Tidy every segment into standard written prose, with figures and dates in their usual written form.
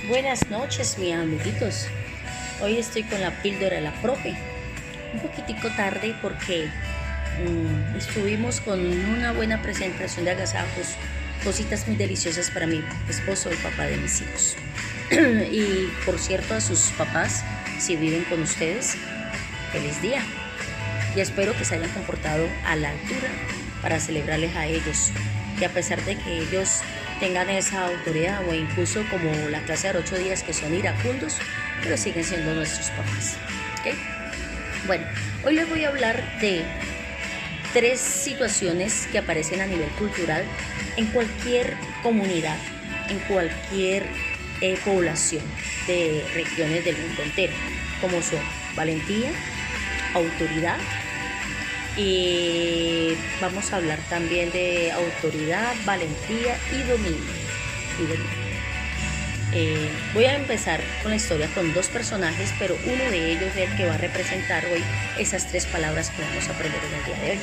Buenas noches, mis amiguitos. Hoy estoy con la píldora de la profe. Un poquitico tarde porque estuvimos con una buena presentación de agasajos, cositas muy deliciosas para mi esposo, el papá de mis hijos. Y por cierto, a sus papás, si viven con ustedes, feliz día. Y espero que se hayan comportado a la altura para celebrarles a ellos. Que a pesar de que ellos tengan esa autoridad o incluso como la clase de 8 días que son iracundos, pero siguen siendo nuestros papás. ¿Okay? Bueno, hoy les voy a hablar de 3 situaciones que aparecen a nivel cultural en cualquier comunidad, en cualquier población de regiones del mundo entero, como son valentía, autoridad, y vamos a hablar también de autoridad, valentía y dominio. Voy a empezar con la historia con 2 personajes, pero uno de ellos es el que va a representar hoy esas 3 palabras que vamos a aprender en el día de hoy.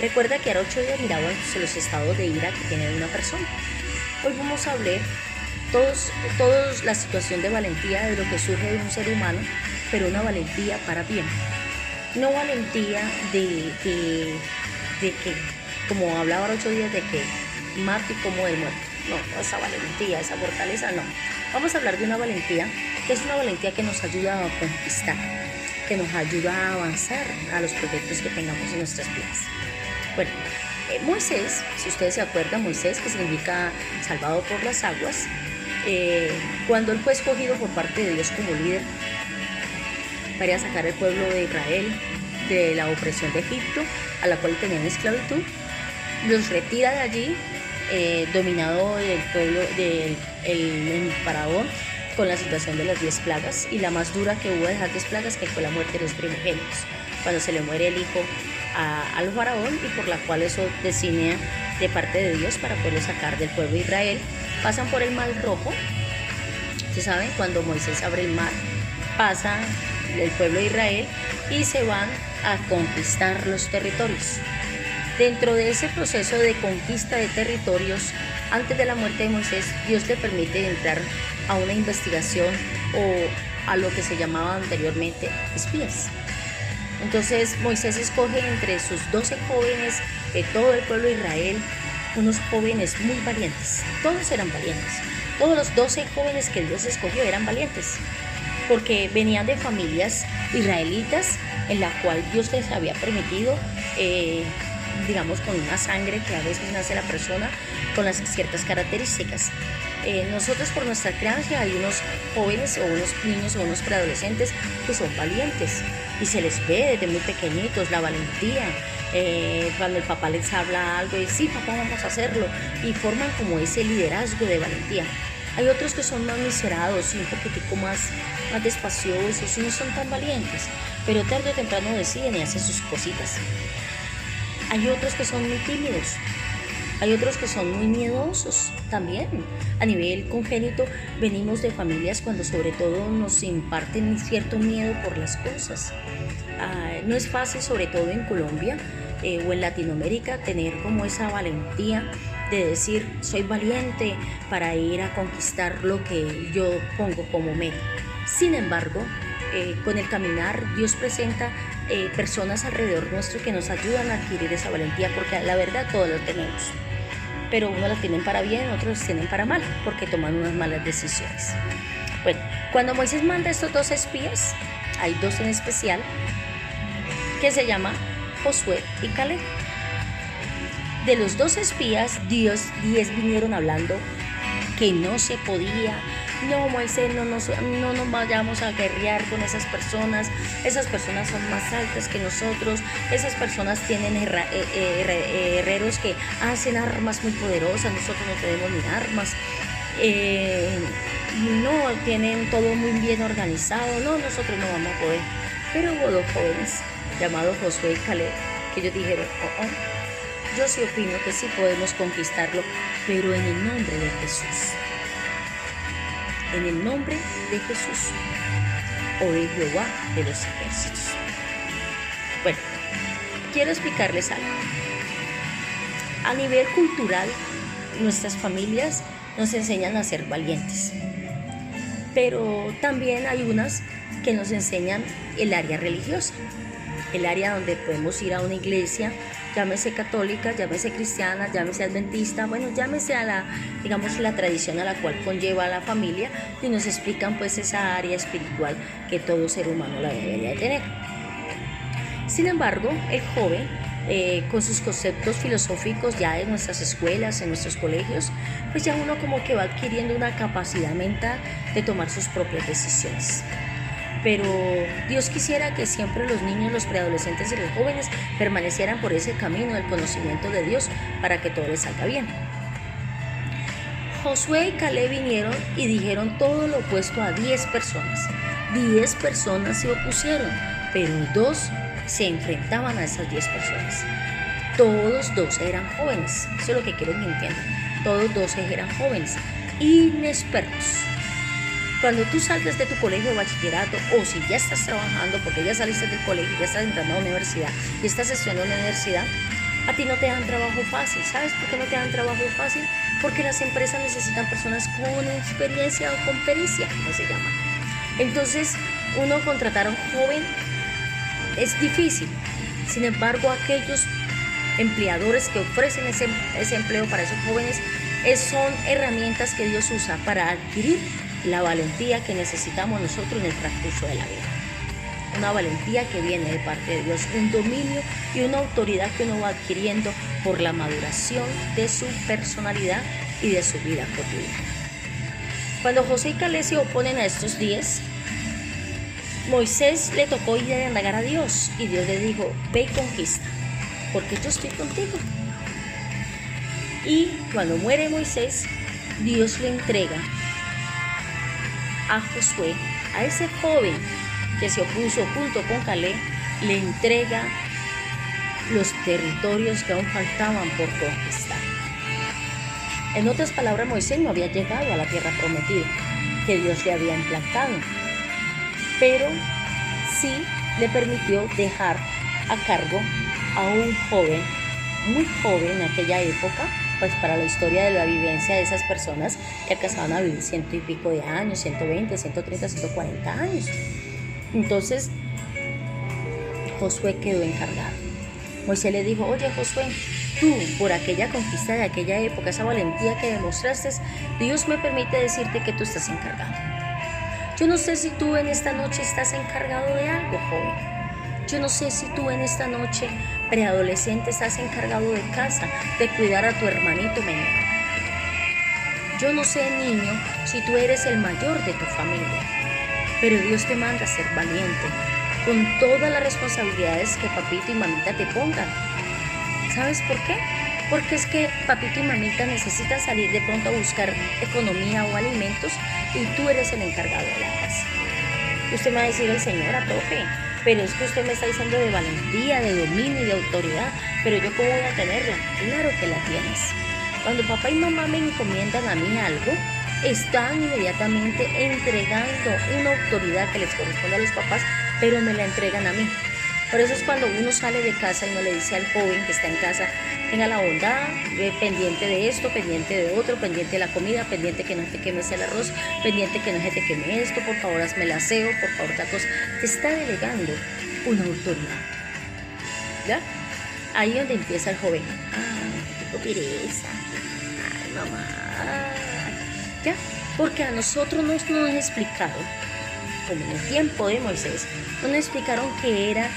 Recuerda que ahora 8 días miraban los estados de ira que tiene una persona. Hoy vamos a hablar todos la situación de valentía, de lo que surge de un ser humano, pero una valentía para bien. No valentía de que, como hablaba 8 días, de que mate y como el muerto. No, esa valentía, esa fortaleza, no. Vamos a hablar de una valentía que es una valentía que nos ayuda a conquistar, que nos ayuda a avanzar a los proyectos que tengamos en nuestras vidas. Bueno, Moisés, si ustedes se acuerdan, Moisés, que significa salvado por las aguas, cuando él fue escogido por parte de Dios como líder para sacar al pueblo de Israel de la opresión de Egipto, a la cual tenían esclavitud, los retira de allí, dominado del pueblo del faraón, con la situación de las 10 plagas, y la más dura que hubo de esas 10 plagas, que fue la muerte de los primogénitos, cuando se le muere el hijo al faraón, y por la cual eso designa de parte de Dios para poderlo sacar del pueblo de Israel. Pasan por el mar rojo. Ustedes saben, cuando Moisés abre el mar, pasa el pueblo de Israel y se van a conquistar los territorios. Dentro de ese proceso de conquista de territorios, antes de la muerte de Moisés, Dios le permite entrar a una investigación o a lo que se llamaba anteriormente espías. Entonces Moisés escoge entre sus 12 jóvenes de todo el pueblo de Israel, unos jóvenes muy valientes. Todos eran valientes. Todos los 12 jóvenes que Dios escogió eran valientes, porque venían de familias israelitas en la cual Dios les había permitido, digamos, con una sangre que a veces nace la persona con las ciertas características. Nosotros por nuestra crianza hay unos jóvenes o unos niños o unos preadolescentes que son valientes y se les ve desde muy pequeñitos la valentía. Cuando el papá les habla algo y sí, papá, vamos a hacerlo, y forman como ese liderazgo de valentía. Hay otros que son más miserados y un poquitico más despaciosos y no son tan valientes, pero tarde o temprano deciden y hacen sus cositas. Hay otros que son muy tímidos, hay otros que son muy miedosos también. A nivel congénito venimos de familias cuando sobre todo nos imparten cierto miedo por las cosas. No es fácil, sobre todo en Colombia o en Latinoamérica, tener como esa valentía de decir soy valiente para ir a conquistar lo que yo pongo como meta. Sin embargo, con el caminar Dios presenta personas alrededor nuestro que nos ayudan a adquirir esa valentía, porque la verdad todos lo tenemos, pero unos la tienen para bien, otros la tienen para mal, porque toman unas malas decisiones. Bueno, cuando Moisés manda a estos 2 espías, hay 2 en especial que se llaman Josué y Caleb. De los 2 espías, 10 vinieron hablando que no se podía. No, Moisés, no nos vayamos a guerrear con esas personas son más altas que nosotros, esas personas tienen herreros que hacen armas muy poderosas, nosotros no tenemos ni armas, no, tienen todo muy bien organizado, no, nosotros no vamos a poder. Pero hubo 2 jóvenes llamados Josué y Caleb que ellos dijeron, yo sí opino que sí podemos conquistarlo, pero en el nombre de Jesús. En el nombre de Jesús o de Jehová de los ejércitos. Bueno, quiero explicarles algo. A nivel cultural, nuestras familias nos enseñan a ser valientes. pero también hay unas que nos enseñan el área religiosa, el área donde podemos ir a una iglesia, llámese católica, llámese cristiana, llámese adventista, bueno, llámese a la, digamos, la tradición a la cual conlleva a la familia, y nos explican pues esa área espiritual que todo ser humano la debería de tener. Sin embargo, el joven, con sus conceptos filosóficos ya en nuestras escuelas, en nuestros colegios, pues ya uno como que va adquiriendo una capacidad mental de tomar sus propias decisiones. Pero Dios quisiera que siempre los niños, los preadolescentes y los jóvenes permanecieran por ese camino del conocimiento de Dios para que todo les salga bien. Josué y Caleb vinieron y dijeron todo lo opuesto a 10 personas. 10 personas se opusieron, pero 2 se enfrentaban a esas 10 personas. Todos 12 eran jóvenes, eso es lo que quiero que entiendan. Todos 12 eran jóvenes, inexpertos. Cuando tú salgas de tu colegio de bachillerato, o si ya estás trabajando, porque ya saliste del colegio, ya estás entrando a la universidad y estás estudiando en la universidad, a ti no te dan trabajo fácil. ¿Sabes por qué no te dan trabajo fácil? Porque las empresas necesitan personas con experiencia o con pericia, como se llama. Entonces, uno contratar a un joven es difícil. Sin embargo, aquellos empleadores que ofrecen ese empleo para esos jóvenes son herramientas que Dios usa para adquirir la valentía que necesitamos nosotros en el transcurso de la vida. Una valentía que viene de parte de Dios, un dominio y una autoridad que uno va adquiriendo por la maduración de su personalidad y de su vida cotidiana. Cuando Josué y Caleb se oponen a estos 10, Moisés le tocó ir a indagar a Dios y Dios le dijo: ve y conquista, porque yo estoy contigo. Y cuando muere Moisés, Dios le entrega a Josué, a ese joven que se opuso junto con Caleb, le entrega los territorios que aún faltaban por conquistar. En otras palabras, Moisés no había llegado a la tierra prometida que Dios le había implantado, pero sí le permitió dejar a cargo a un joven, muy joven en aquella época, pues para la historia de la vivencia de esas personas que alcanzaban a vivir 100 y pico de años, 120, 130, 140 años. Entonces, Josué quedó encargado. Moisés le dijo: oye Josué, tú por aquella conquista de aquella época, esa valentía que demostraste, Dios me permite decirte que tú estás encargado. Yo no sé si tú en esta noche estás encargado de algo, joven. Yo no sé si tú en esta noche, preadolescente, estás encargado de casa, de cuidar a tu hermanito menor. Yo no sé, niño, si tú eres el mayor de tu familia, pero Dios te manda a ser valiente, con todas las responsabilidades que papito y mamita te pongan. ¿Sabes por qué? Porque es que papito y mamita necesitan salir de pronto a buscar economía o alimentos y tú eres el encargado de la casa. Usted me va a decir: el señora, profe, pero es que usted me está diciendo de valentía, de dominio y de autoridad, pero yo ¿cómo voy a tenerla? Claro que la tienes. Cuando papá y mamá me encomiendan a mí algo, están inmediatamente entregando una autoridad que les corresponde a los papás, pero me la entregan a mí. Por eso es cuando uno sale de casa y no le dice al joven que está en casa: tenga la bondad, pendiente de esto, pendiente de otro, pendiente de la comida, pendiente que no se te queme el arroz, pendiente que no se te queme esto, por favor hazme el aseo, por favor tal cosa. Te está delegando una autoridad. ¿Ya? Ahí es donde empieza el joven: ay, tengo pereza, ay mamá, ¿ya? Porque a nosotros nos explicaron, como en el tiempo de Moisés, nos explicaron que era,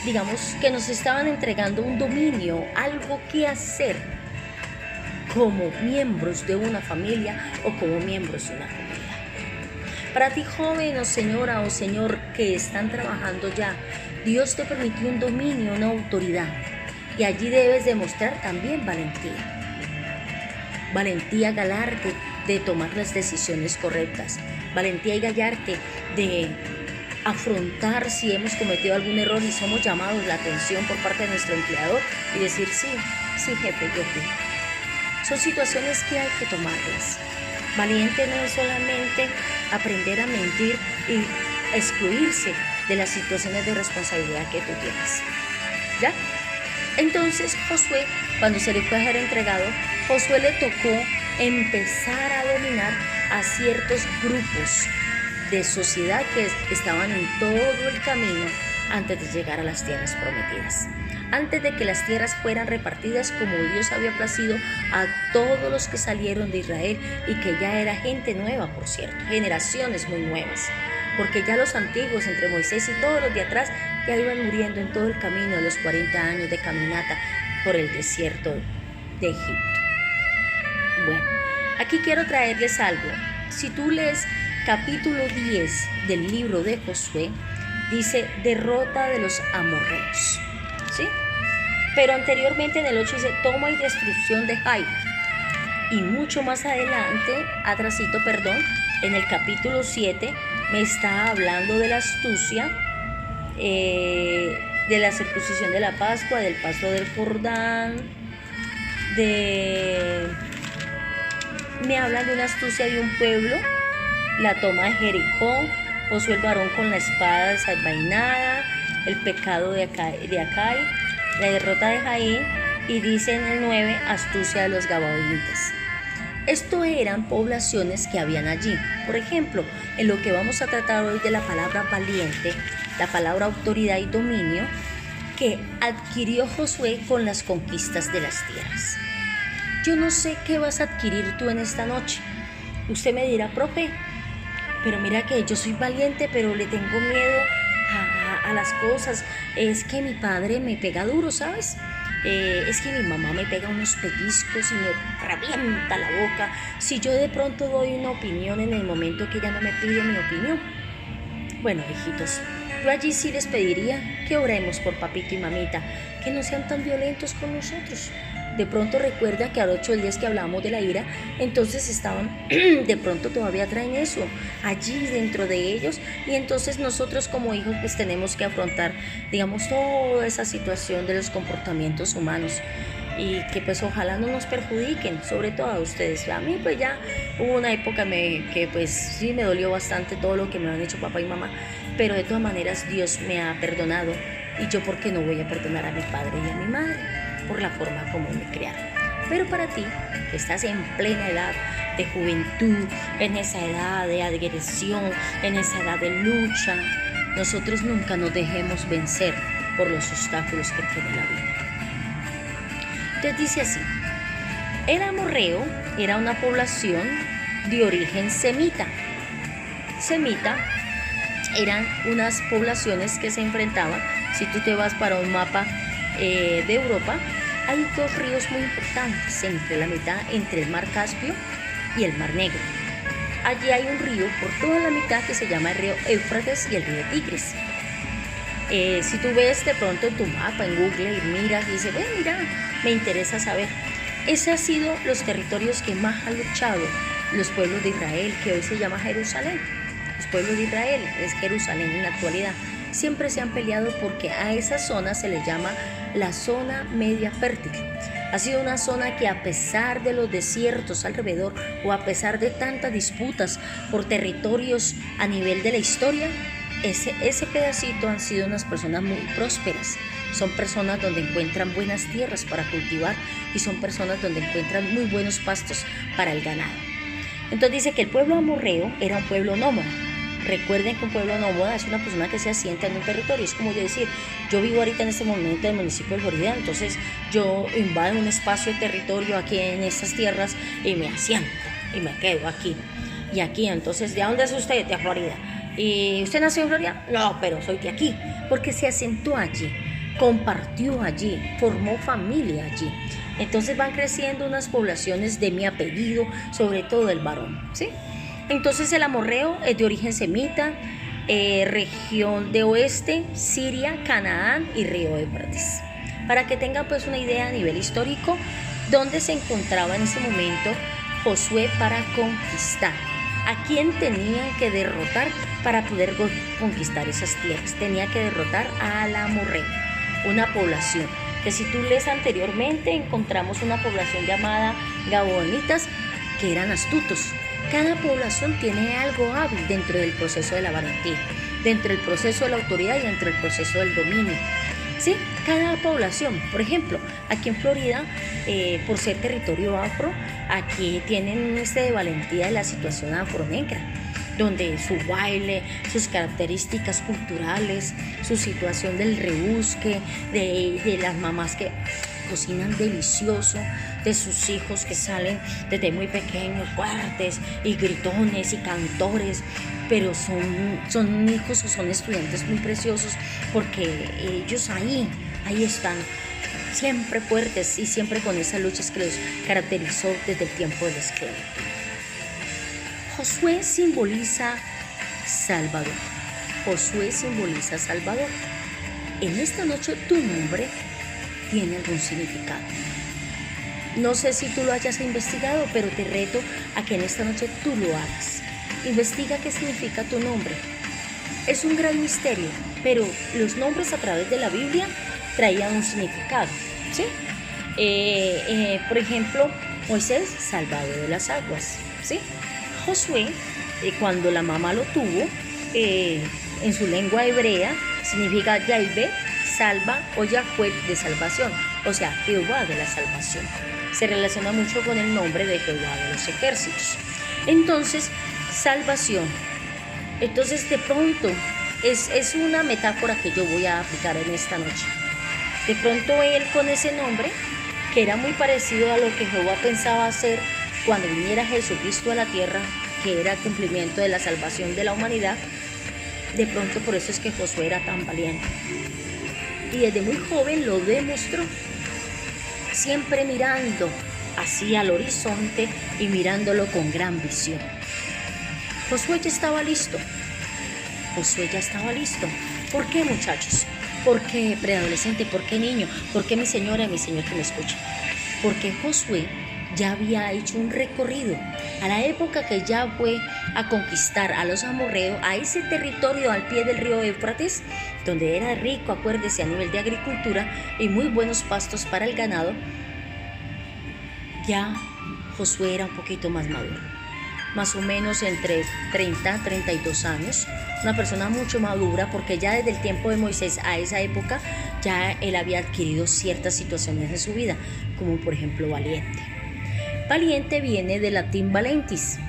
digamos, que nos estaban entregando un dominio, algo que hacer como miembros de una familia o como miembros de una comunidad. Para ti, joven o señora o señor que están trabajando ya, Dios te permitió un dominio, una autoridad, y allí debes demostrar también valentía. Valentía galarte de tomar las decisiones correctas, valentía y gallarte de afrontar si hemos cometido algún error y somos llamados la atención por parte de nuestro empleador y decir: sí jefe, yo fui. Son situaciones que hay que tomarlas. Valiente no es solamente aprender a mentir y excluirse de las situaciones de responsabilidad que tú tienes. ¿Ya? Entonces Josué, cuando se le fue a ser entregado, Josué le tocó empezar a dominar a ciertos grupos de sociedad que estaban en todo el camino antes de llegar a las tierras prometidas. Antes de que las tierras fueran repartidas como Dios había placido a todos los que salieron de Israel, y que ya era gente nueva, por cierto, generaciones muy nuevas, porque ya los antiguos, entre Moisés y todos los de atrás, ya iban muriendo en todo el camino de los 40 años de caminata por el desierto de Egipto. Bueno, aquí quiero traerles algo. Si tú lees capítulo 10 del libro de Josué, dice derrota de los amorreos, ¿sí? Pero anteriormente en el 8 dice toma y destrucción de Jai. Y mucho más adelante, en el capítulo 7 me está hablando de la astucia, de la circuncisión de la Pascua, del paso del Jordán, me hablan de una astucia de un pueblo, la toma de Jericó, Josué el varón con la espada desenvainada, el pecado de Acai, la derrota de Jaí, y dice en el 9, astucia de los gabaonitas. Esto eran poblaciones que habían allí. Por ejemplo, en lo que vamos a tratar hoy de la palabra valiente, la palabra autoridad y dominio, que adquirió Josué con las conquistas de las tierras. Yo no sé qué vas a adquirir tú en esta noche. Usted me dirá, profe, pero mira que yo soy valiente, pero le tengo miedo a las cosas. Es que mi padre me pega duro, ¿sabes? Es que mi mamá me pega unos pellizcos y me revienta la boca si yo de pronto doy una opinión en el momento que ella no me pide mi opinión. Bueno, hijitos, yo allí sí les pediría que oremos por papito y mamita, que no sean tan violentos con nosotros. De pronto recuerda que a los 8 días que hablamos de la ira, entonces estaban, de pronto todavía traen eso allí dentro de ellos, y entonces nosotros como hijos pues tenemos que afrontar, digamos, toda esa situación de los comportamientos humanos, y que pues ojalá no nos perjudiquen, sobre todo a ustedes. A mí pues ya hubo una época que pues sí me dolió bastante todo lo que me han hecho papá y mamá, pero de todas maneras Dios me ha perdonado, y yo ¿por qué no voy a perdonar a mi padre y a mi madre? Por la forma como me criaron. Pero para ti, que estás en plena edad de juventud, en esa edad de agresión, en esa edad de lucha, nosotros nunca nos dejemos vencer por los obstáculos que tiene la vida. Entonces dice así: el amorreo era una población de origen semita. Semita eran unas poblaciones que se enfrentaban. Si tú te vas para un mapa de Europa, hay dos ríos muy importantes entre el mar Caspio y el mar Negro. Allí hay un río por toda la mitad que se llama el río Éufrates y el río Tigris. Si tú ves de pronto en tu mapa, en Google, y miras y dices, mira, me interesa saber. Ese ha sido los territorios que más han luchado los pueblos de Israel, que hoy se llama Jerusalén. Los pueblos de Israel es Jerusalén en la actualidad. Siempre se han peleado porque a esa zona se le llama la zona media fértil. Ha sido una zona que, a pesar de los desiertos alrededor, o a pesar de tantas disputas por territorios a nivel de la historia, ese pedacito han sido unas personas muy prósperas. Son personas donde encuentran buenas tierras para cultivar, y son personas donde encuentran muy buenos pastos para el ganado. Entonces dice que el pueblo amorreo era un pueblo nómada. Recuerden que un pueblo nómada es una persona que se asienta en un territorio. Es como yo decir, yo vivo ahorita en este momento en el municipio de Florida, entonces yo invado un espacio de territorio aquí en estas tierras y me asiento y me quedo aquí. Y aquí, entonces, ¿de dónde es usted? De Florida. ¿Y usted nació en Florida? No, pero soy de aquí, porque se asentó allí, compartió allí, formó familia allí. Entonces van creciendo unas poblaciones de mi apellido, sobre todo el varón, ¿sí? Entonces el amorreo es de origen semita, región de oeste, Siria, Canaán y río Éufrates. Para que tengan pues una idea a nivel histórico, dónde se encontraba en ese momento Josué para conquistar. ¿A quién tenían que derrotar para poder conquistar esas tierras? Tenía que derrotar al amorreo, una población que, si tú lees anteriormente, encontramos una población llamada gabaonitas, que eran astutos. Cada población tiene algo hábil dentro del proceso de la valentía, dentro del proceso de la autoridad y dentro del proceso del dominio. ¿Sí? Cada población, por ejemplo, aquí en Florida, por ser territorio afro, aquí tienen de valentía de la situación afronegra. donde su baile, sus características culturales, su situación del rebusque, de las mamás que cocinan delicioso, de sus hijos que salen desde muy pequeños, fuertes y gritones y cantores, pero son hijos o son estudiantes muy preciosos porque ellos ahí están, siempre fuertes y siempre con esas luchas que los caracterizó desde el tiempo de la esclavitud. Josué simboliza Salvador. Josué simboliza Salvador. En esta noche tu nombre tiene algún significado. No sé si tú lo hayas investigado, pero te reto a que en esta noche tú lo hagas. Investiga qué significa tu nombre. Es un gran misterio, pero los nombres a través de la Biblia traían un significado, ¿sí? Por ejemplo, Moisés, salvador de las aguas, ¿sí? Josué, cuando la mamá lo tuvo, en su lengua hebrea, significa Yahvé, salva, o Yahweh de salvación, o sea, Jehová de la salvación. Se relaciona mucho con el nombre de Jehová de los ejércitos. Entonces, salvación. Entonces, de pronto, es una metáfora que yo voy a aplicar en esta noche. De pronto él con ese nombre, que era muy parecido a lo que Jehová pensaba hacer cuando viniera Jesucristo a la tierra, que era cumplimiento de la salvación de la humanidad, de pronto por eso es que Josué era tan valiente. Y desde muy joven lo demostró, siempre mirando hacia el horizonte y mirándolo con gran visión. Josué ya estaba listo. Josué ya estaba listo. ¿Por qué, muchachos? ¿Por qué, preadolescente? ¿Por qué, niño? ¿Por qué, mi señora y mi señor que me escucha? Porque Josué ya había hecho un recorrido a la época que ya fue a conquistar a los amorreos, a ese territorio al pie del río Éufrates, donde era rico, acuérdese, a nivel de agricultura y muy buenos pastos para el ganado. Ya Josué era un poquito más maduro, más o menos entre 30 y 32 años, una persona mucho madura, porque ya desde el tiempo de Moisés a esa época ya él había adquirido ciertas situaciones en su vida, como por ejemplo valiente. Valiente viene del latín valentis,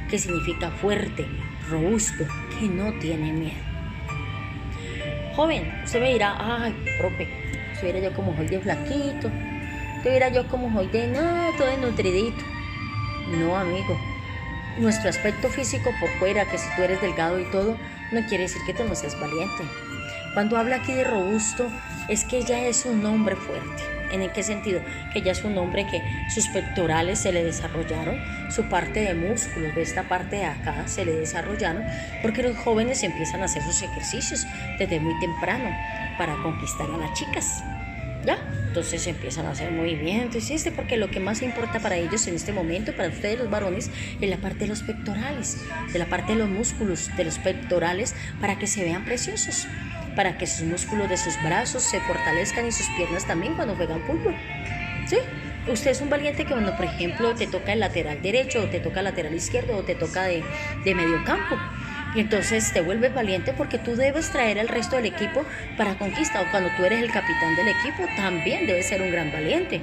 que significa fuerte, robusto, que no tiene miedo. Joven, usted me dirá, ay, profe, si hubiera yo como soy de flaquito, si hubiera yo como soy de, no, todo desnutridito. No, amigo, nuestro aspecto físico por fuera, que si tú eres delgado y todo, no quiere decir que tú no seas valiente. Cuando habla aquí de robusto, es que ya es un hombre fuerte. ¿En qué sentido? Que ya es un hombre que sus pectorales se le desarrollaron, su parte de músculos de esta parte de acá se le desarrollaron, porque los jóvenes empiezan a hacer sus ejercicios desde muy temprano para conquistar a las chicas. ¿Ya? Entonces empiezan a hacer movimientos, porque lo que más importa para ellos en este momento, para ustedes los varones, es la parte de los pectorales, de la parte de los músculos, de los pectorales, para que se vean preciosos, para que sus músculos de sus brazos se fortalezcan y sus piernas también cuando juegan fútbol. ¿Sí? Usted es un valiente que cuando, por ejemplo, te toca el lateral derecho, o te toca el lateral izquierdo, o te toca de medio campo. Y entonces te vuelves valiente porque tú debes traer al resto del equipo para conquista. O cuando tú eres el capitán del equipo, también debes ser un gran valiente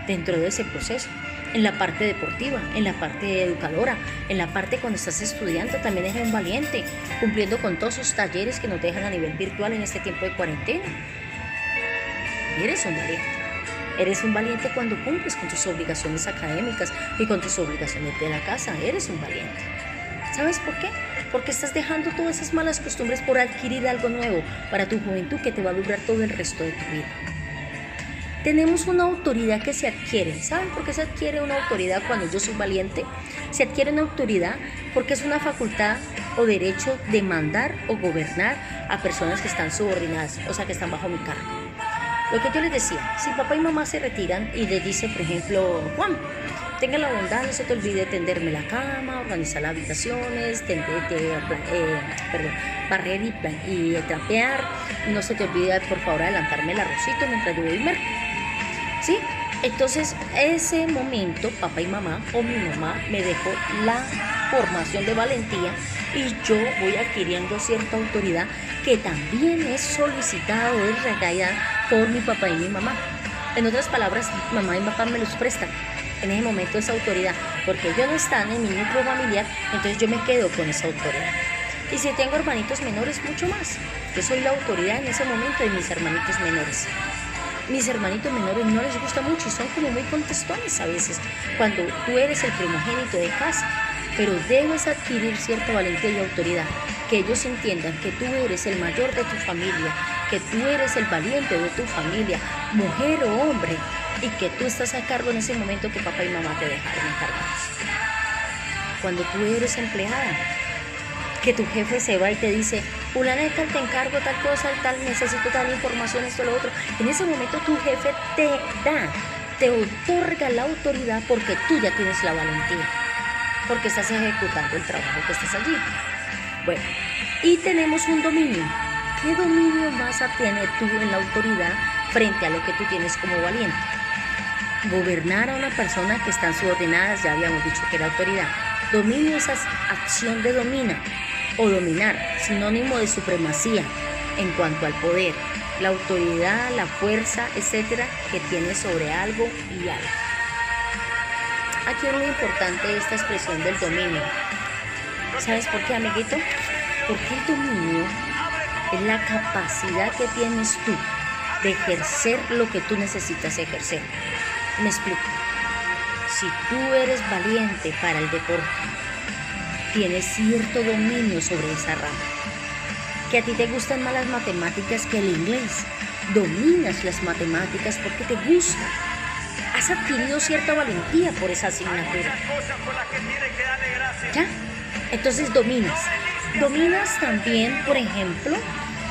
dentro de ese proceso. En la parte deportiva, en la parte educadora, en la parte cuando estás estudiando, también eres un valiente, cumpliendo con todos esos talleres que nos dejan a nivel virtual en este tiempo de cuarentena. Eres un valiente. Eres un valiente cuando cumples con tus obligaciones académicas y con tus obligaciones de la casa. Eres un valiente. ¿Sabes por qué? Porque estás dejando todas esas malas costumbres por adquirir algo nuevo para tu juventud que te va a durar todo el resto de tu vida. Tenemos una autoridad que se adquiere. ¿Saben por qué se adquiere una autoridad cuando yo soy valiente? Se adquiere una autoridad porque es una facultad o derecho de mandar o gobernar a personas que están subordinadas, o sea, que están bajo mi cargo. Lo que yo les decía, si papá y mamá se retiran y les dice, por ejemplo, Juan, tenga la bondad, no se te olvide tenderme la cama, organizar las habitaciones, barrer y trapear, no se te olvide, por favor, adelantarme el arrocito mientras yo voy a ir. ¿Sí? Entonces, ese momento, papá y mamá o mi mamá me dejó la formación de valentía y yo voy adquiriendo cierta autoridad que también es solicitada o es recaída por mi papá y mi mamá. En otras palabras, mamá y papá me los prestan. en ese momento esa autoridad, porque ellos no están en mi núcleo familiar, entonces yo me quedo con esa autoridad. Y si tengo hermanitos menores, mucho más. Yo soy la autoridad en ese momento de mis hermanitos menores. Mis hermanitos menores no les gusta mucho y son como muy contestones a veces cuando tú eres el primogénito de casa, pero debes adquirir cierta valentía y autoridad, que ellos entiendan que tú eres el mayor de tu familia, que tú eres el valiente de tu familia, mujer o hombre, y que tú estás a cargo en ese momento que papá y mamá te dejaron encargados. Cuando tú eres empleada, que tu jefe se va y te dice, fulana de tal, te encargo tal cosa, tal, necesito tal información, esto, lo otro. En ese momento tu jefe te otorga la autoridad porque tú ya tienes la valentía, porque estás ejecutando el trabajo que estás allí. Bueno, y tenemos un dominio. ¿Qué dominio vas a tener tú en la autoridad frente a lo que tú tienes como valiente? Gobernar a una persona que están subordinadas, ya habíamos dicho que era autoridad. Dominio es acción de domina o dominar, sinónimo de supremacía en cuanto al poder, la autoridad, la fuerza, etcétera, que tiene sobre algo y algo. Aquí es muy importante esta expresión del dominio. ¿Sabes por qué, amiguito? Porque el dominio es la capacidad que tienes tú de ejercer lo que tú necesitas ejercer. Me explico. Si tú eres valiente para el deporte, tienes cierto dominio sobre esa rama. Que a ti te gustan más las matemáticas que el inglés, dominas las matemáticas porque te gusta. Has adquirido cierta valentía por esa asignatura. ¿Ya? Entonces dominas. Dominas también, por ejemplo,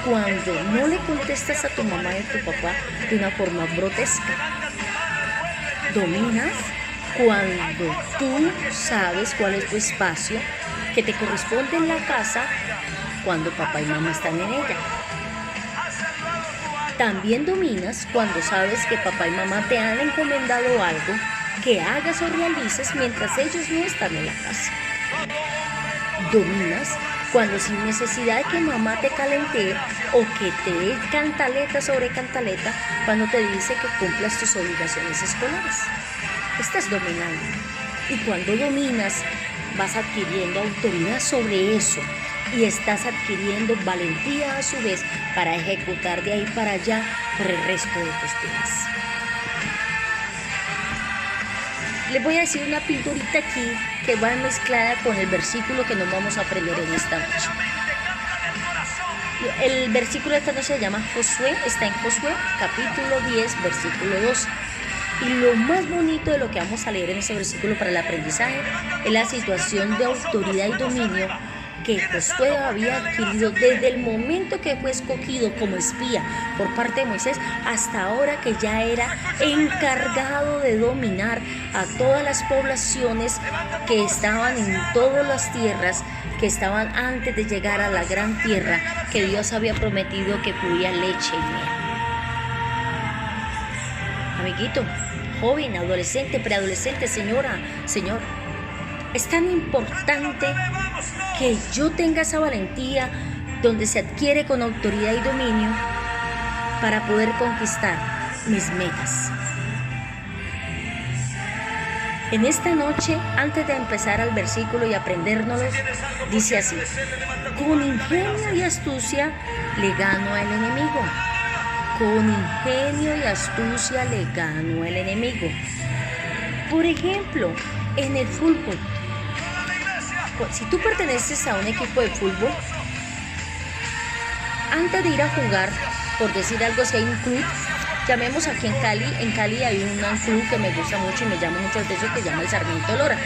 cuando no le contestas a tu mamá y a tu papá de una forma grotesca. Dominas cuando tú sabes cuál es tu espacio que te corresponde en la casa cuando papá y mamá están en ella. También dominas cuando sabes que papá y mamá te han encomendado algo que hagas o realices mientras ellos no están en la casa. Dominas cuando sin necesidad de que mamá te calentee o que te dé cantaleta sobre cantaleta cuando te dice que cumplas tus obligaciones escolares. Estás dominando. Y cuando dominas, vas adquiriendo autoridad sobre eso y estás adquiriendo valentía a su vez para ejecutar de ahí para allá por el resto de tus días. Les voy a decir una pildorita aquí que va mezclada con el versículo que nos vamos a aprender en esta noche. El versículo de esta noche se llama Josué, está en Josué, capítulo 10, versículo 12. Y lo más bonito de lo que vamos a leer en ese versículo para el aprendizaje es la situación de autoridad y dominio que Josué había adquirido desde el momento que fue escogido como espía por parte de Moisés hasta ahora que ya era encargado de dominar a todas las poblaciones que estaban en todas las tierras que estaban antes de llegar a la gran tierra que Dios había prometido que fluía leche y miel. Amiguito, joven, adolescente, preadolescente, señora, señor, es tan importante que yo tenga esa valentía donde se adquiere con autoridad y dominio para poder conquistar mis metas. En esta noche, antes de empezar al versículo y aprendérnoslo, dice así: con ingenio y astucia le gano al enemigo. Con ingenio y astucia le gano al enemigo. Por ejemplo, en el fútbol. Si tú perteneces a un equipo de fútbol, antes de ir a jugar, por decir algo, si hay un club, llamemos aquí en Cali hay un club que me gusta mucho y me llama mucho la atención que se llama el Sarmiento Lora.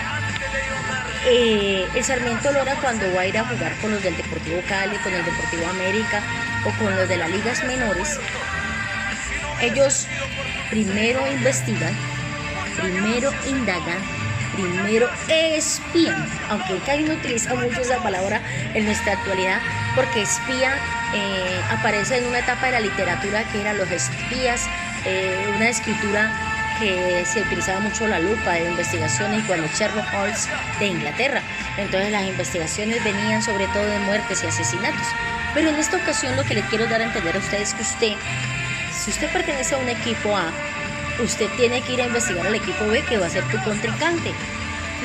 El Sarmiento Lora, cuando va a ir a jugar con los del Deportivo Cali, con el Deportivo América o con los de las ligas menores, ellos primero investigan, primero indagan, primero espían, aunque Cali no utiliza mucho esa palabra en nuestra actualidad, porque espía aparece en una etapa de la literatura que eran los espías, una escritura que se utilizaba mucho la lupa de investigaciones, cuando Sherlock Holmes de Inglaterra. Entonces las investigaciones venían sobre todo de muertes y asesinatos. Pero en esta ocasión lo que le quiero dar a entender a ustedes es que si usted pertenece a un equipo A, usted tiene que ir a investigar al equipo B que va a ser tu contrincante.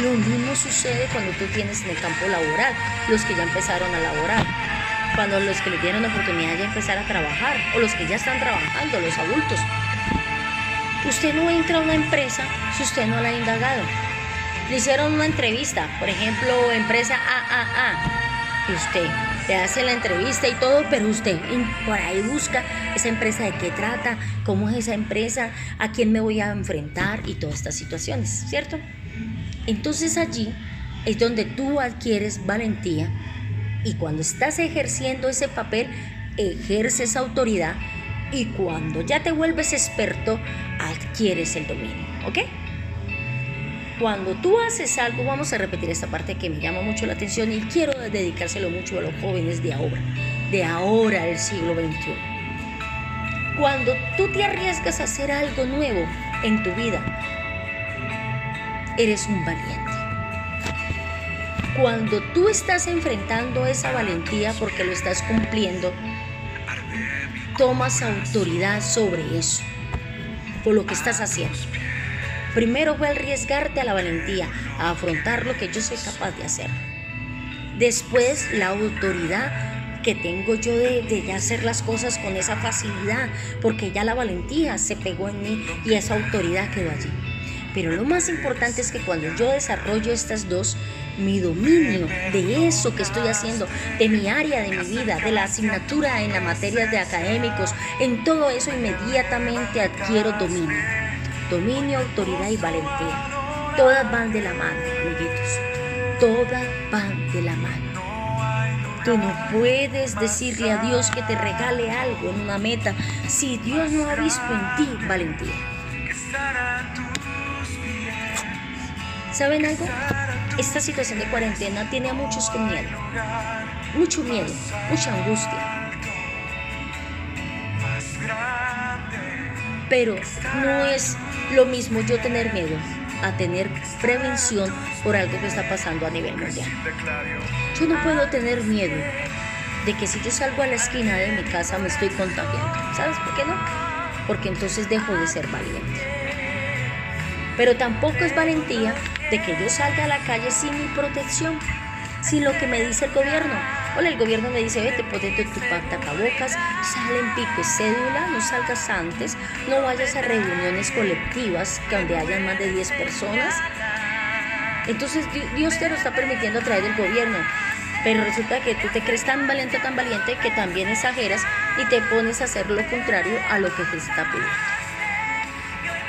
Lo mismo sucede cuando tú tienes en el campo laboral, los que ya empezaron a laborar, cuando los que le dieron la oportunidad de empezar a trabajar, o los que ya están trabajando, los adultos. Usted no entra a una empresa si usted no la ha indagado. Le hicieron una entrevista, por ejemplo, empresa AAA, y usted le hace la entrevista y todo, pero usted por ahí busca esa empresa, de qué trata, cómo es esa empresa, a quién me voy a enfrentar y todas estas situaciones, ¿cierto? Entonces allí es donde tú adquieres valentía, y cuando estás ejerciendo ese papel, ejerces autoridad, y cuando ya te vuelves experto, adquieres el dominio, ¿ok? Cuando tú haces algo, vamos a repetir esta parte que me llama mucho la atención y quiero dedicárselo mucho a los jóvenes de ahora del siglo XXI. Cuando tú te arriesgas a hacer algo nuevo en tu vida, eres un valiente. Cuando tú estás enfrentando esa valentía porque lo estás cumpliendo, tomas autoridad sobre eso, por lo que estás haciendo. Primero fue arriesgarte a la valentía, a afrontar lo que yo soy capaz de hacer. Después, la autoridad que tengo yo de hacer las cosas con esa facilidad, porque ya la valentía se pegó en mí y esa autoridad quedó allí. Pero lo más importante es que cuando yo desarrollo estas dos, mi dominio de eso que estoy haciendo, de mi área de mi vida, de la asignatura en las materias de académicos, en todo eso inmediatamente adquiero dominio. Dominio, autoridad y valentía. Todas van de la mano, amiguitos. Todas van de la mano. Tú no puedes decirle a Dios que te regale algo en una meta si Dios no ha visto en ti valentía. ¿Saben algo? Esta situación de cuarentena tiene a muchos con miedo. Mucho miedo, mucha angustia. Pero no es lo mismo yo tener miedo a tener prevención por algo que está pasando a nivel mundial. Yo no puedo tener miedo de que si yo salgo a la esquina de mi casa me estoy contagiando. ¿Sabes por qué no? Porque entonces dejo de ser valiente. Pero tampoco es valentía de que yo salga a la calle sin mi protección, sin lo que me dice el gobierno. Hola, el gobierno me dice, vete, ponete tu tapabocas, sale en pico y cédula, no salgas antes, no vayas a reuniones colectivas donde hayan más de 10 personas. Entonces Dios te lo está permitiendo a través del gobierno, pero resulta que tú te crees tan valiente que también exageras y te pones a hacer lo contrario a lo que te está pidiendo.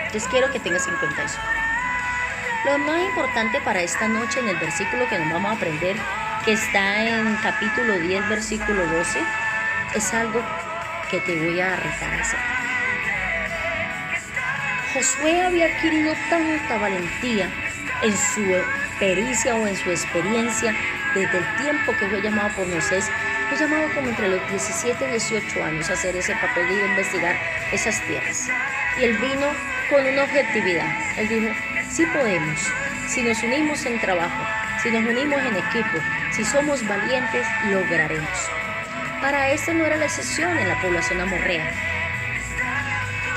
Entonces quiero que tengas en cuenta eso. Lo más importante para esta noche en el versículo que nos vamos a aprender, que está en capítulo 10, versículo 12, es algo que te voy a retar a hacer. Josué había adquirido tanta valentía en su pericia o en su experiencia desde el tiempo que fue llamado por Moisés. Fue llamado como entre los 17 y 18 años a hacer ese papel de ir a investigar esas tierras. Y él vino con una objetividad. Él dijo, sí podemos, si nos unimos en trabajo, si nos unimos en equipo, si somos valientes, lograremos. Para esto no era la excepción en la población amorrea.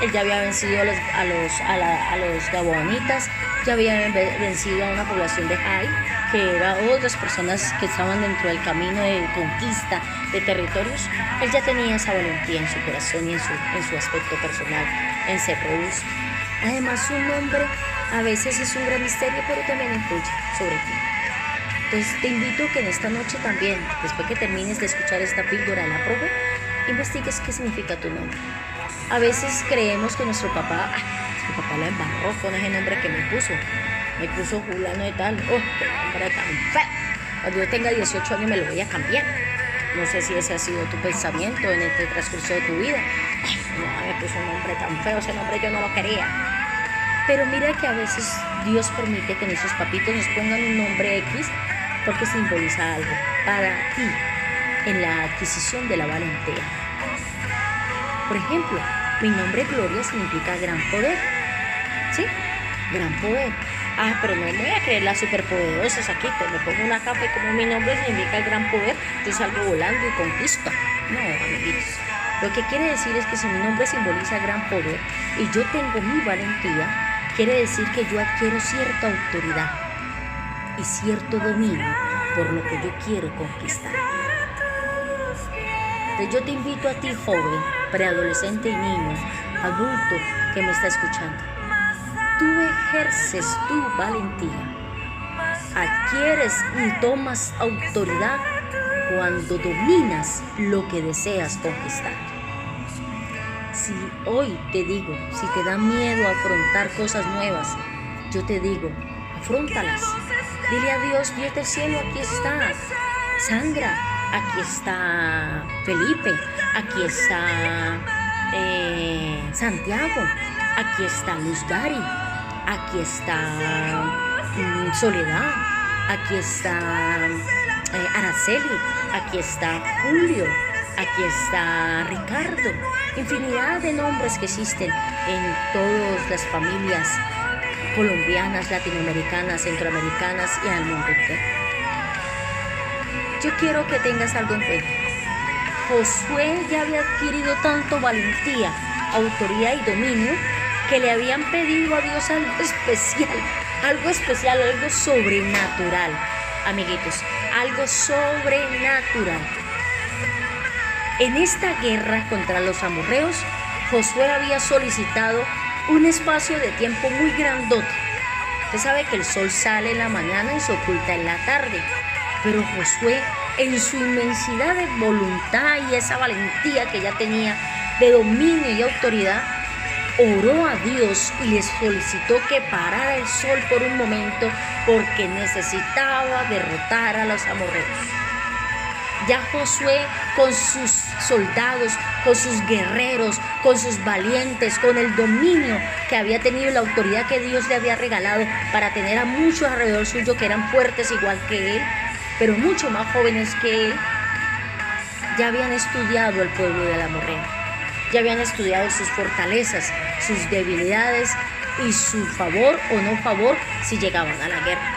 Él ya había vencido a los gabonitas, ya había vencido a una población de Jai, que eran otras personas que estaban dentro del camino de conquista de territorios. Él ya tenía esa valentía en su corazón y en su aspecto personal, en ser robusto. Además, su nombre a veces es un gran misterio, pero también influye sobre ti. Entonces te invito a que en esta noche también, después que termines de escuchar esta píldora de la profe, investigues qué significa tu nombre. A veces creemos que nuestro papá la embarró con ese nombre que me puso fulano de tal, qué nombre tan feo. Cuando yo tenga 18 años me lo voy a cambiar. No sé si ese ha sido tu pensamiento en este transcurso de tu vida. No, me puso un nombre tan feo, ese nombre yo no lo quería. Pero mira que a veces Dios permite que nuestros papitos nos pongan un nombre X porque simboliza algo para ti en la adquisición de la valentía. Por ejemplo, mi nombre Gloria significa gran poder. ¿Sí? Gran poder. Pero no me voy a creer la superpoderosa, Saquito. Me pongo una capa y como mi nombre significa el gran poder, yo salgo volando y conquisto. No, amiguitos. Lo que quiere decir es que si mi nombre simboliza gran poder y yo tengo mi valentía, quiere decir que yo adquiero cierta autoridad y cierto dominio por lo que yo quiero conquistar. Entonces yo te invito a ti, joven, preadolescente y niño, adulto que me está escuchando. Tú ejerces tu valentía, adquieres y tomas autoridad cuando dominas lo que deseas conquistar. Si hoy te digo, si te da miedo afrontar cosas nuevas, yo te digo, afróntalas. Dile a Dios, Dios del cielo, aquí está Sandra, aquí está Felipe, aquí está Santiago, aquí está Luz Dari, aquí está Soledad, aquí está Araceli, aquí está Julio, aquí está Ricardo, infinidad de nombres que existen en todas las familias colombianas, latinoamericanas, centroamericanas y al mundo entero. Yo quiero que tengas algo en cuenta. Josué ya había adquirido tanto valentía, autoridad y dominio que le habían pedido a Dios algo especial, algo sobrenatural, amiguitos, algo sobrenatural. En esta guerra contra los amorreos, Josué había solicitado un espacio de tiempo muy grandote. Usted sabe que el sol sale en la mañana y se oculta en la tarde, pero Josué, en su inmensidad de voluntad y esa valentía que ya tenía de dominio y autoridad, oró a Dios y le solicitó que parara el sol por un momento porque necesitaba derrotar a los amorreos. Ya Josué, con sus soldados, con sus guerreros, con sus valientes, con el dominio que había tenido y la autoridad que Dios le había regalado para tener a muchos alrededor suyo que eran fuertes igual que él, pero mucho más jóvenes que él, ya habían estudiado el pueblo del amorreo, ya habían estudiado sus fortalezas, sus debilidades y su favor o no favor si llegaban a la guerra.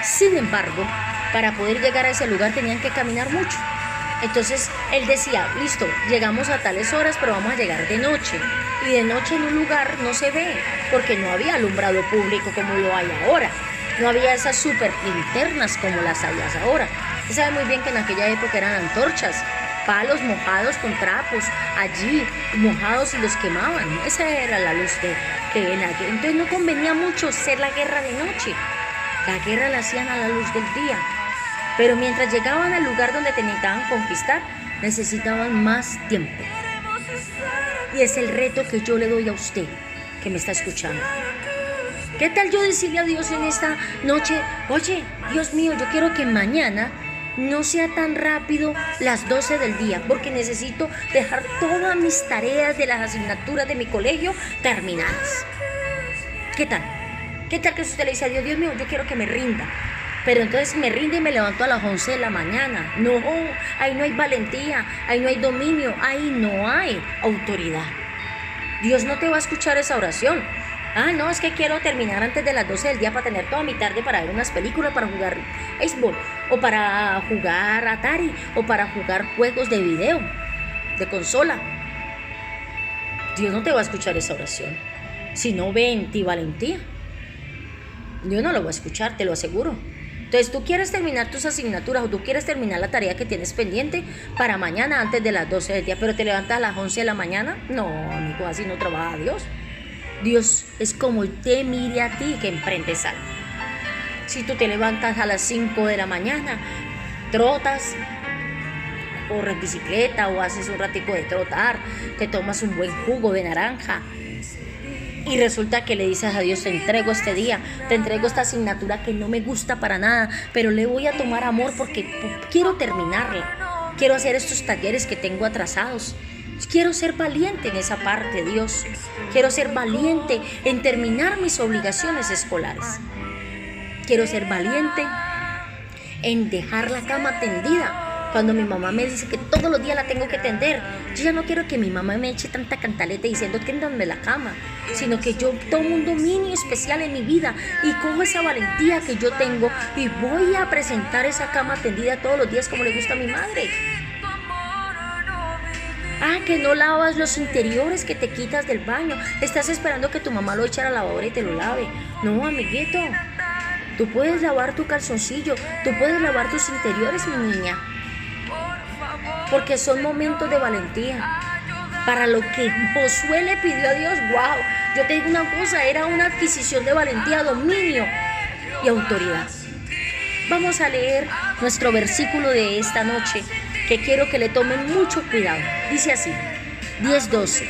Sin embargo, para poder llegar a ese lugar tenían que caminar mucho. Entonces él decía, listo, llegamos a tales horas, pero vamos a llegar de noche. Y de noche en un lugar no se ve, porque no había alumbrado público como lo hay ahora. No había esas super linternas como las hay ahora. Usted sabe muy bien que en aquella época eran antorchas, palos mojados con trapos, allí mojados y los quemaban. Esa era la luz que en aquel. Entonces no convenía mucho hacer la guerra de noche. La guerra la hacían a la luz del día. Pero mientras llegaban al lugar donde necesitaban conquistar, necesitaban más tiempo. Y es el reto que yo le doy a usted, que me está escuchando. ¿Qué tal yo decirle a Dios en esta noche, oye, Dios mío, yo quiero que mañana no sea tan rápido las 12 del día, porque necesito dejar todas mis tareas de las asignaturas de mi colegio terminadas? ¿Qué tal? ¿Qué tal que usted le dice a Dios, Dios mío, yo quiero que me rinda? Pero entonces me rinde y me levanto a las 11 de la mañana. No, ahí no hay valentía, ahí no hay dominio, ahí no hay autoridad. Dios no te va a escuchar esa oración. Ah, no, es que quiero terminar antes de las 12 del día para tener toda mi tarde para ver unas películas, para jugar béisbol, o para jugar Atari, o para jugar juegos de video, de consola. Dios no te va a escuchar esa oración. Si no ve en ti valentía, Dios no lo va a escuchar, te lo aseguro. Entonces tú quieres terminar tus asignaturas o tú quieres terminar la tarea que tienes pendiente para mañana antes de las 12 del día, pero te levantas a las 11 de la mañana. No, amigo, así no trabaja Dios. Dios es como te mire a ti que emprendes algo. Si tú te levantas a las 5 de la mañana, trotas, corres bicicleta o haces un ratico de trotar, te tomas un buen jugo de naranja, y resulta que le dices a Dios, te entrego este día, te entrego esta asignatura que no me gusta para nada, pero le voy a tomar amor porque quiero terminarla. Quiero hacer estos talleres que tengo atrasados. Quiero ser valiente en esa parte, Dios. Quiero ser valiente en terminar mis obligaciones escolares. Quiero ser valiente en dejar la cama tendida. Cuando mi mamá me dice que todos los días la tengo que tender, yo ya no quiero que mi mamá me eche tanta cantaleta diciendo tiéndame la cama, sino que yo tomo un dominio especial en mi vida y cojo esa valentía que yo tengo y voy a presentar esa cama tendida todos los días como le gusta a mi madre. Ah, que no lavas los interiores que te quitas del baño. Estás esperando que tu mamá lo eche a la lavadora y te lo lave. No, amiguito. Tú puedes lavar tu calzoncillo. Tú puedes lavar tus interiores, mi niña. Porque son momentos de valentía. Para lo que Josué le pidió a Dios, wow. Yo te digo una cosa, era una adquisición de valentía, dominio y autoridad. Vamos a leer nuestro versículo de esta noche, que quiero que le tomen mucho cuidado. Dice así, 10:12.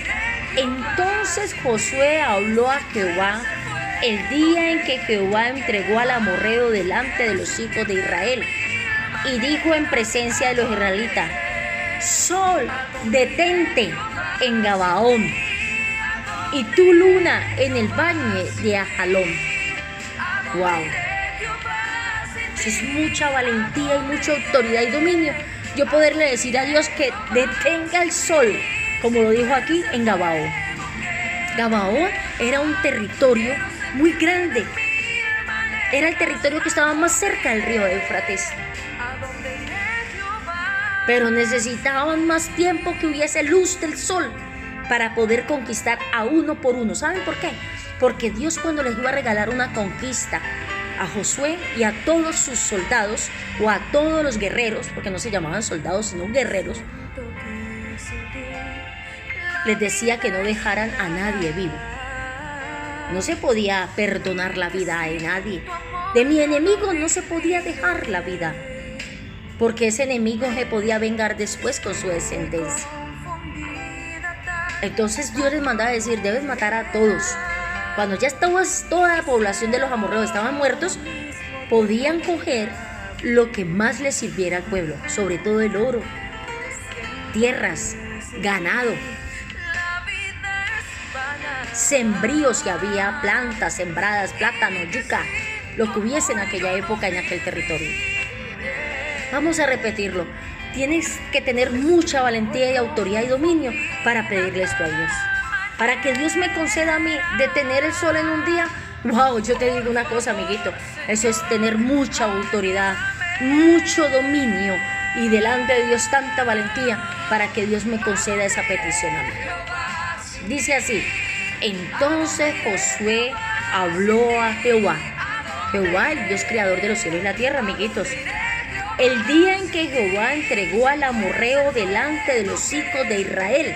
Entonces Josué habló a Jehová el día en que Jehová entregó al amorreo delante de los hijos de Israel, y dijo en presencia de los israelitas: Sol, detente en Gabaón, y tú, luna, en el valle de Ajalón. Wow. Eso es mucha valentía y mucha autoridad y dominio. Yo poderle decir a Dios que detenga el sol, como lo dijo aquí, en Gabaón. Gabaón era un territorio muy grande. Era el territorio que estaba más cerca del río Éufrates. Pero necesitaban más tiempo que hubiese luz del sol para poder conquistar a uno por uno. ¿Saben por qué? Porque Dios, cuando les iba a regalar una conquista a Josué y a todos sus soldados, o a todos los guerreros, porque no se llamaban soldados sino guerreros, les decía que no dejaran a nadie vivo. No se podía perdonar la vida a nadie. De mi enemigo no se podía dejar la vida, porque ese enemigo se podía vengar después con su descendencia. Entonces Dios les mandaba a decir: debes matar a todos. Cuando ya toda la población de los amorreos estaban muertos, podían coger lo que más les sirviera al pueblo, sobre todo el oro, tierras, ganado, sembríos, si había plantas sembradas, plátano, yuca, lo que hubiese en aquella época, en aquel territorio. Vamos a repetirlo. Tienes que tener mucha valentía y autoridad y dominio para pedirle esto a Dios. Para que Dios me conceda a mí detener el sol en un día. Wow, yo te digo una cosa, amiguito. Eso es tener mucha autoridad, mucho dominio y delante de Dios tanta valentía para que Dios me conceda esa petición a mí. Dice así: entonces Josué habló a Jehová. Jehová, el Dios creador de los cielos y la tierra, amiguitos. El día en que Jehová entregó al amorreo delante de los hijos de Israel,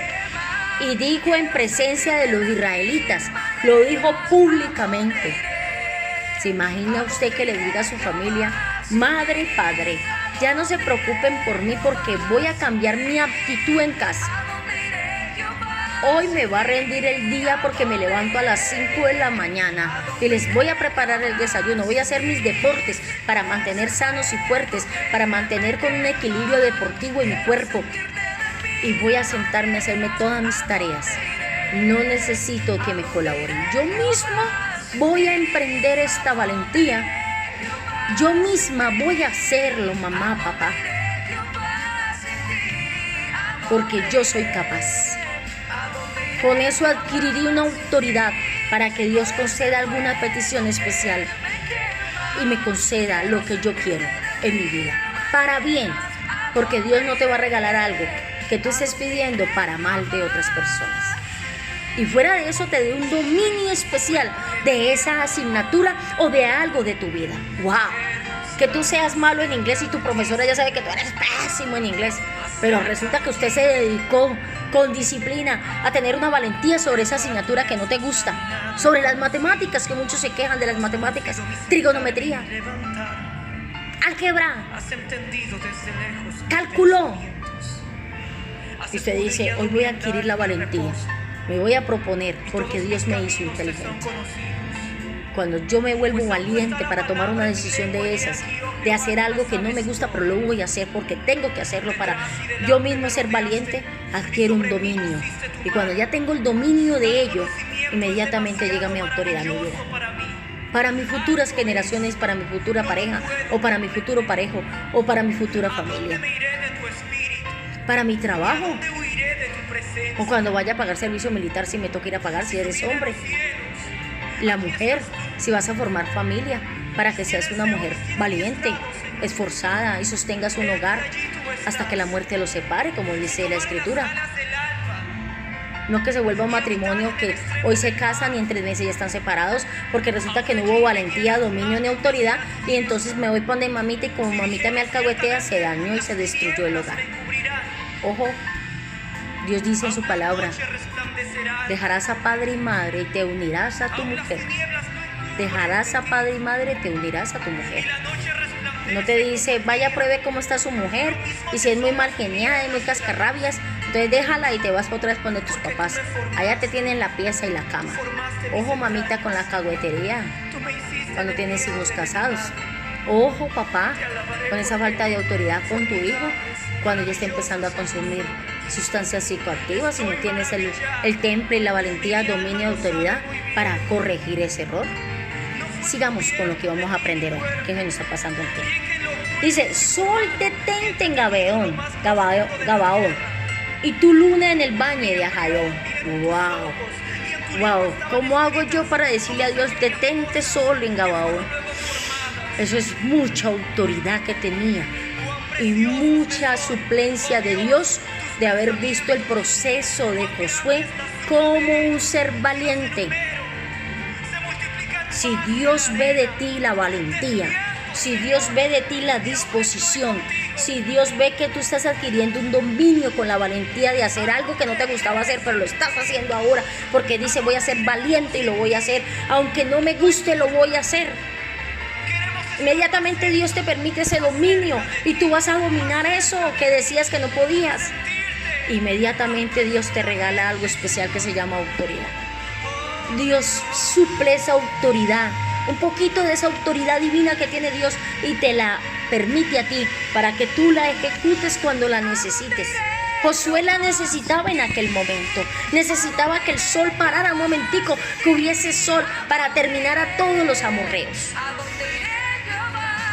y dijo en presencia de los israelitas, lo dijo públicamente. ¿Se imagina usted que le diga a su familia: madre, padre, ya no se preocupen por mí porque voy a cambiar mi actitud en casa? Hoy me va a rendir el día porque me levanto a las 5 de la mañana y les voy a preparar el desayuno. Voy a hacer mis deportes para mantener sanos y fuertes, para mantener con un equilibrio deportivo en mi cuerpo. Y voy a sentarme a hacerme todas mis tareas. No necesito que me colaboren. Yo mismo voy a emprender esta valentía. Yo misma voy a hacerlo, mamá, papá. Porque yo soy capaz. Con eso adquiriría una autoridad para que Dios conceda alguna petición especial y me conceda lo que yo quiero en mi vida. Para bien, porque Dios no te va a regalar algo que tú estés pidiendo para mal de otras personas. Y fuera de eso te doy un dominio especial de esa asignatura o de algo de tu vida. ¡Wow! Que tú seas malo en inglés y tu profesora ya sabe que tú eres pésimo en inglés, pero resulta que usted se dedicó con disciplina a tener una valentía sobre esa asignatura que no te gusta, sobre las matemáticas, que muchos se quejan de las matemáticas, trigonometría, álgebra, cálculo. Y usted dice: hoy voy a adquirir la valentía, me voy a proponer porque Dios me hizo inteligente. Cuando yo me vuelvo valiente para tomar una decisión de esas, de hacer algo que no me gusta, pero lo voy a hacer porque tengo que hacerlo para yo mismo ser valiente, adquiero un dominio. Y cuando ya tengo el dominio de ello, inmediatamente llega mi autoridad a mi vida. Para mis futuras generaciones, para mi futura pareja, o para mi futuro parejo, o para mi futura familia. Para mi trabajo, o cuando vaya a pagar servicio militar, si me toca ir a pagar, si eres hombre. La mujer, si vas a formar familia, para que seas una mujer valiente, esforzada y sostengas un hogar hasta que la muerte los separe, como dice la Escritura. No que se vuelva un matrimonio que hoy se casan y en 3 meses ya están separados porque resulta que no hubo valentía, dominio ni autoridad, y entonces me voy para donde mamita y como mamita me alcahuetea, se dañó y se destruyó el hogar. Ojo, Dios dice en su palabra: dejarás a padre y madre y te unirás a tu mujer. Dejarás a padre y madre y te unirás a tu mujer. No te dice, vaya, pruebe cómo está su mujer, y si es muy mal geniada y muy cascarrabias, entonces déjala y te vas otra vez con tus papás. Allá te tienen la pieza y la cama. Ojo, mamita, con la cagüetería cuando tienes hijos casados. Ojo, papá, con esa falta de autoridad con tu hijo cuando ya está empezando a consumir sustancias psicoactivas y no tienes el temple y la valentía, dominio y autoridad para corregir ese error. Sigamos con lo que vamos a aprender hoy, que se nos está pasando el tiempo. Dice: sol detente en Gabaón, y tu luna en el valle de Ajayón. Wow, ¿cómo hago yo para decirle a Dios detente sol en Gabaón? Eso es mucha autoridad que tenía y mucha suplencia de Dios de haber visto el proceso de Josué como un ser valiente. Si Dios ve de ti la valentía, si Dios ve de ti la disposición, si Dios ve que tú estás adquiriendo un dominio con la valentía de hacer algo que no te gustaba hacer, pero lo estás haciendo ahora, porque dice: voy a ser valiente y lo voy a hacer, aunque no me guste, lo voy a hacer. Inmediatamente Dios te permite ese dominio y tú vas a dominar eso que decías que no podías. Inmediatamente Dios te regala algo especial que se llama autoridad. Dios suple esa autoridad, un poquito de esa autoridad divina que tiene Dios, y te la permite a ti para que tú la ejecutes cuando la necesites. Josué la necesitaba en aquel momento. Necesitaba que el sol parara un momentico, que hubiese sol para terminar a todos los amorreos.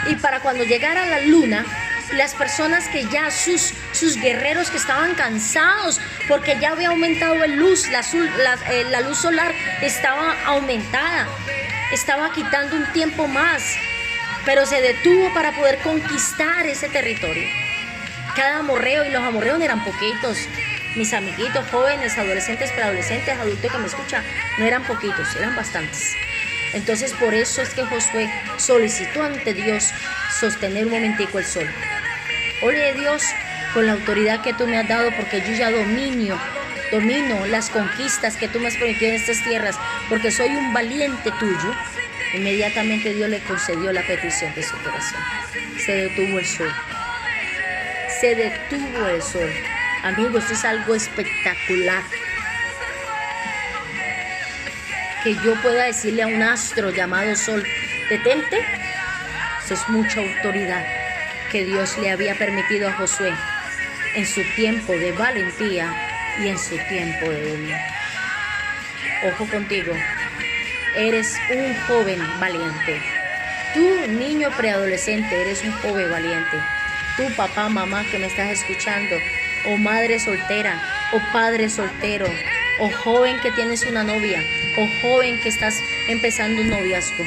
Y para cuando llegara la luna, las personas que ya, sus guerreros que estaban cansados, porque ya había aumentado la luz solar estaba aumentada, estaba quitando un tiempo más, pero se detuvo para poder conquistar ese territorio. Cada amorreo, y los amorreos no eran poquitos, mis amiguitos jóvenes, adolescentes, preadolescentes, adultos que me escuchan, no eran poquitos, eran bastantes. Entonces por eso es que Josué solicitó ante Dios sostener un momentico el sol. Ore a Dios con la autoridad que tú me has dado, porque yo ya domino las conquistas que tú me has permitido en estas tierras, porque soy un valiente tuyo. Inmediatamente Dios le concedió la petición de su corazón. Se detuvo el sol. Se detuvo el sol. Amigos, esto es algo espectacular. Que yo pueda decirle a un astro llamado sol: detente. Eso es mucha autoridad que Dios le había permitido a Josué en su tiempo de valentía y en su tiempo de dominio. Ojo contigo, eres un joven valiente. Tú, niño preadolescente, eres un joven valiente. Tú, papá, mamá que me estás escuchando, o madre soltera, o padre soltero, o joven que tienes una novia, o joven que estás empezando un noviazgo.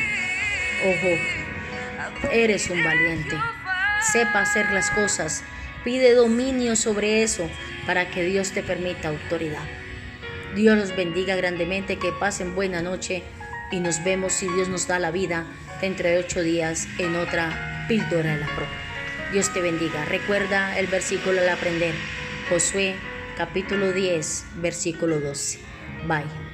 Ojo, eres un valiente. Sepa hacer las cosas. Pide dominio sobre eso para que Dios te permita autoridad. Dios los bendiga grandemente, que pasen buena noche y nos vemos, si Dios nos da la vida, dentro de 8 días en otra píldora de la pro. Dios te bendiga. Recuerda el versículo al aprender. Josué capítulo 10, versículo 12. Bye.